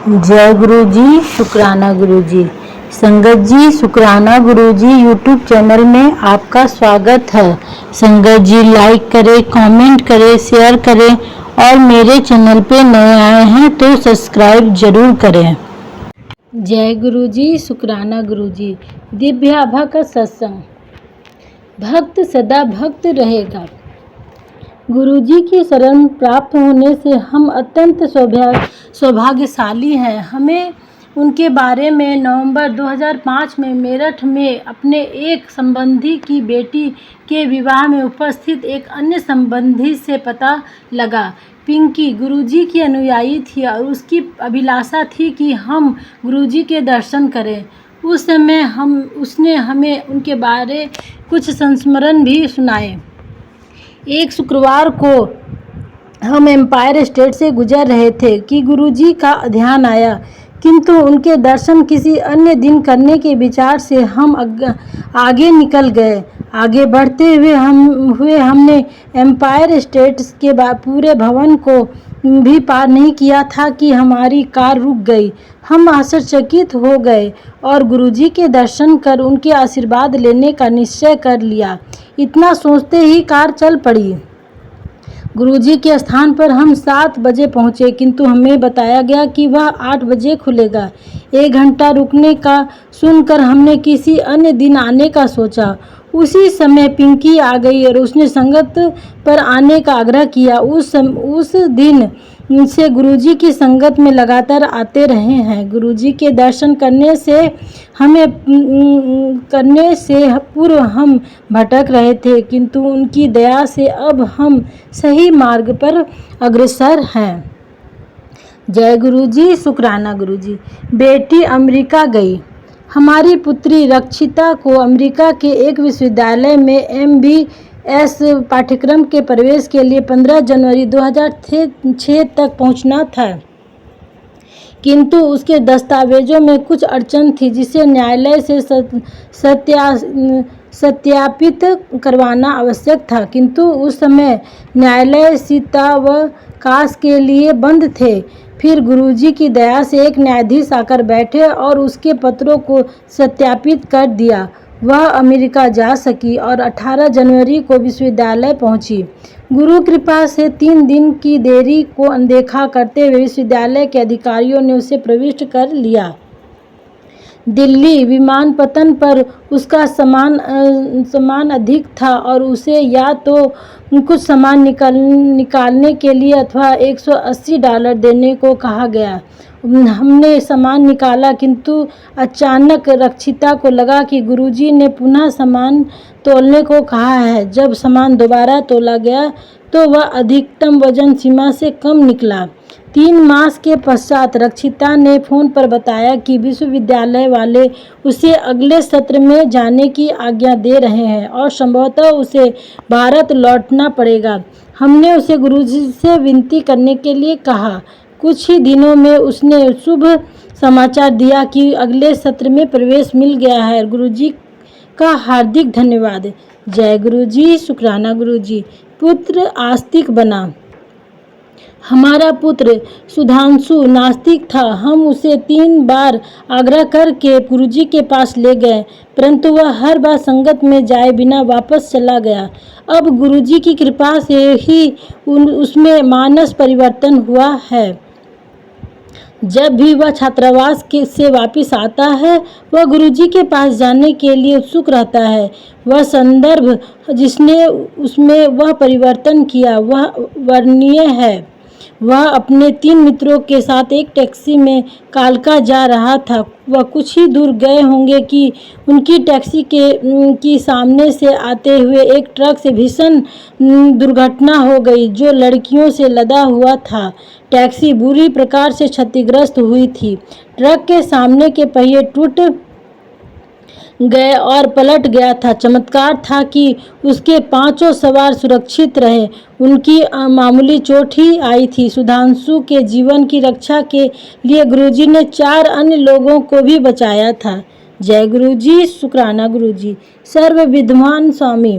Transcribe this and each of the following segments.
जय गुरु जी, शुक्राना गुरु जी। संगत जी, शुक्राना गुरु जी यूट्यूब चैनल में आपका स्वागत है। संगत जी लाइक करें, कमेंट करें, शेयर करें और मेरे चैनल पे नए आए हैं तो सब्सक्राइब जरूर करें। जय गुरु जी, शुक्राना गुरु जी। दिव्य आभा का सत्संग। भक्त सदा भक्त रहेगा। गुरुजी की शरण प्राप्त होने से हम अत्यंत सौभाग्यशाली हैं। हमें उनके बारे में नवंबर 2005 में मेरठ में अपने एक संबंधी की बेटी के विवाह में उपस्थित एक अन्य संबंधी से पता लगा। पिंकी गुरुजी की अनुयायी थी और उसकी अभिलाषा थी कि हम गुरुजी के दर्शन करें। उस समय उसने हमें उनके बारे कुछ संस्मरण भी सुनाए। एक शुक्रवार को हम एम्पायर स्टेट से गुजर रहे थे कि गुरुजी का ध्यान आया, किंतु उनके दर्शन किसी अन्य दिन करने के विचार से हम आगे निकल गए। आगे बढ़ते हुए हमने एम्पायर स्टेट के पूरे भवन को भी पार नहीं किया था कि हमारी कार रुक गई। हम आश्चर्यचकित हो गए और गुरुजी के दर्शन कर उनके आशीर्वाद लेने का निश्चय कर लिया। इतना सोचते ही कार चल पड़ी। गुरुजी के स्थान पर हम 7 बजे पहुँचे, किंतु हमें बताया गया कि वह 8 बजे खुलेगा। 1 घंटा रुकने का सुनकर हमने किसी अन्य दिन आने का सोचा। उसी समय पिंकी आ गई और उसने संगत पर आने का आग्रह किया। उस दिन से गुरुजी की संगत में लगातार आते रहे हैं। गुरुजी के दर्शन करने से पूर्व हम भटक रहे थे, किंतु उनकी दया से अब हम सही मार्ग पर अग्रसर हैं। जय गुरु जी, शुक्राना गुरु जी। बेटी अमेरिका गई। हमारी पुत्री रक्षिता को अमेरिका के एक विश्वविद्यालय में MBS पाठ्यक्रम के प्रवेश के लिए 15 जनवरी 2006 तक पहुंचना था, किंतु उसके दस्तावेजों में कुछ अड़चन थी जिसे न्यायालय से सत्यापित करवाना आवश्यक था। किंतु उस समय न्यायालय शीतावकाश के लिए बंद थे। फिर गुरुजी की दया से एक न्यायाधीश आकर बैठे और उसके पत्रों को सत्यापित कर दिया। वह अमेरिका जा सकी और 18 जनवरी को विश्वविद्यालय पहुंची। गुरु कृपा से 3 दिन की देरी को अनदेखा करते हुए विश्वविद्यालय के अधिकारियों ने उसे प्रविष्ट कर लिया। दिल्ली विमानपत्तन पर उसका सामान अधिक था और उसे या तो कुछ सामान निकालने के लिए अथवा $180 देने को कहा गया। हमने सामान निकाला, किंतु अचानक रक्षिता को लगा कि गुरुजी ने पुनः सामान तोलने को कहा है। जब सामान दोबारा तोला गया तो वह अधिकतम वजन सीमा से कम निकला। 3 मास के पश्चात रक्षिता ने फोन पर बताया कि विश्वविद्यालय वाले उसे अगले सत्र में जाने की आज्ञा दे रहे हैं और संभवतः उसे भारत लौटना पड़ेगा। हमने उसे गुरुजी से विनती करने के लिए कहा। कुछ ही दिनों में उसने शुभ समाचार दिया कि अगले सत्र में प्रवेश मिल गया है। गुरुजी का हार्दिक धन्यवाद। जय गुरुजी, शुक्राना गुरुजी। पुत्र आस्तिक बना। हमारा पुत्र सुधांशु नास्तिक था। हम उसे 3 बार आग्रह करके गुरुजी के पास ले गए, परंतु वह हर बार संगत में जाए बिना वापस चला गया। अब गुरुजी की कृपा से ही उसमें मानस परिवर्तन हुआ है। जब भी वह छात्रावास से वापस आता है, वह गुरुजी के पास जाने के लिए उत्सुक रहता है। वह संदर्भ जिसने उसमें वह परिवर्तन किया वह वर्णनीय है। वह अपने 3 मित्रों के साथ एक टैक्सी में कालका जा रहा था। वह कुछ ही दूर गए होंगे कि उनकी टैक्सी की सामने से आते हुए एक ट्रक से भीषण दुर्घटना हो गई जो लड़कियों से लदा हुआ था। टैक्सी बुरी प्रकार से क्षतिग्रस्त हुई थी। ट्रक के सामने के पहिए टूट गए और पलट गया था। चमत्कार था कि उसके 5 सवार सुरक्षित रहे। उनकी मामूली चोट ही आई थी। सुधांशु के जीवन की रक्षा के लिए गुरुजी ने 4 अन्य लोगों को भी बचाया था। जय गुरुजी, शुक्राना गुरुजी। सर्व विद्वान स्वामी।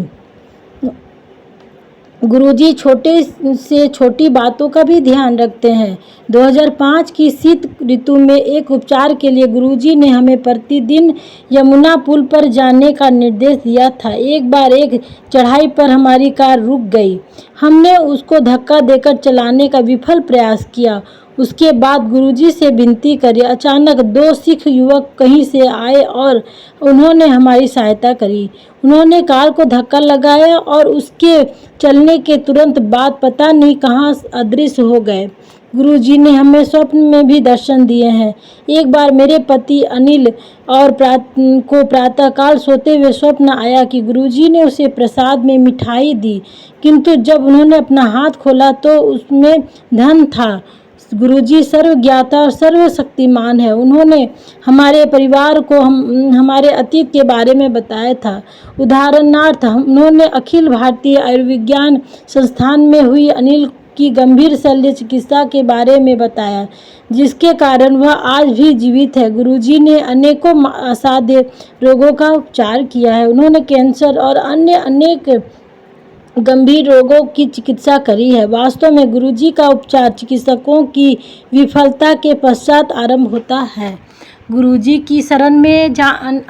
गुरुजी छोटे से छोटी बातों का भी ध्यान रखते हैं। 2005 की शीत ऋतु में एक उपचार के लिए गुरुजी ने हमें प्रतिदिन यमुना पुल पर जाने का निर्देश दिया था। एक बार एक चढ़ाई पर हमारी कार रुक गई। हमने उसको धक्का देकर चलाने का विफल प्रयास किया। उसके बाद गुरुजी से विनती करी। अचानक 2 सिख युवक कहीं से आए और उन्होंने हमारी सहायता करी। उन्होंने कार को धक्का लगाया और उसके चलने के तुरंत बाद पता नहीं कहाँ अदृश्य हो गए। गुरुजी ने हमें स्वप्न में भी दर्शन दिए हैं। एक बार मेरे पति अनिल और को प्रातःकाल सोते हुए स्वप्न आया कि गुरुजी ने उसे प्रसाद में मिठाई दी, किंतु जब उन्होंने अपना हाथ खोला तो उसमें धन था। गुरुजी सर्वज्ञाता और सर्वशक्तिमान है। उन्होंने हमारे परिवार को हमारे अतीत के बारे में बताया था। उदाहरणार्थ उन्होंने अखिल भारतीय आयुर्विज्ञान संस्थान में हुई अनिल की गंभीर शल्य चिकित्सा के बारे में बताया, जिसके कारण वह आज भी जीवित है। गुरुजी ने अनेकों असाध्य रोगों का उपचार किया है। उन्होंने कैंसर और अन्य अनेक गंभीर रोगों की चिकित्सा करी है। वास्तव में गुरुजी का उपचार चिकित्सकों की विफलता के पश्चात आरंभ होता है। गुरुजी की शरण में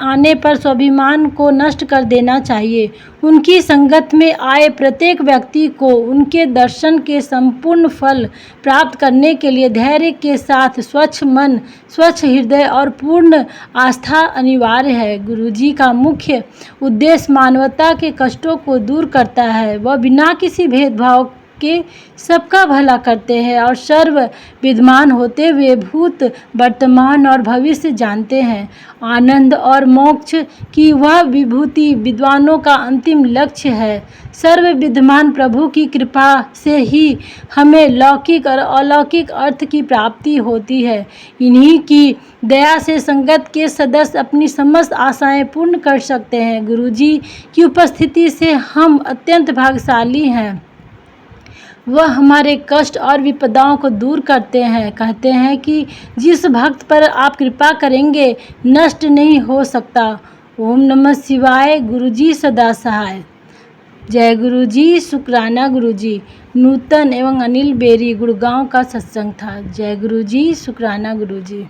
आने पर स्वाभिमान को नष्ट कर देना चाहिए। उनकी संगत में आए प्रत्येक व्यक्ति को उनके दर्शन के संपूर्ण फल प्राप्त करने के लिए धैर्य के साथ स्वच्छ मन, स्वच्छ हृदय और पूर्ण आस्था अनिवार्य है। गुरुजी का मुख्य उद्देश्य मानवता के कष्टों को दूर करता है। वह बिना किसी भेदभाव के सबका भला करते हैं और सर्व विद्यमान होते हुए भूत, वर्तमान और भविष्य जानते हैं। आनंद और मोक्ष की वह विभूति विद्वानों का अंतिम लक्ष्य है। सर्व विद्यमान प्रभु की कृपा से ही हमें लौकिक और अलौकिक अर्थ की प्राप्ति होती है। इन्हीं की दया से संगत के सदस्य अपनी समस्त आशाएं पूर्ण कर सकते हैं। गुरुजी की उपस्थिति से हम अत्यंत भाग्यशाली हैं। वह हमारे कष्ट और विपदाओं को दूर करते हैं। कहते हैं कि जिस भक्त पर आप कृपा करेंगे नष्ट नहीं हो सकता। ओम नमः शिवाय। गुरुजी सदा सहाय। जय गुरुजी। शुक्राना गुरुजी। नूतन एवं अनिल बेरी गुड़गांव का सत्संग था। जय गुरुजी। शुक्राना गुरुजी।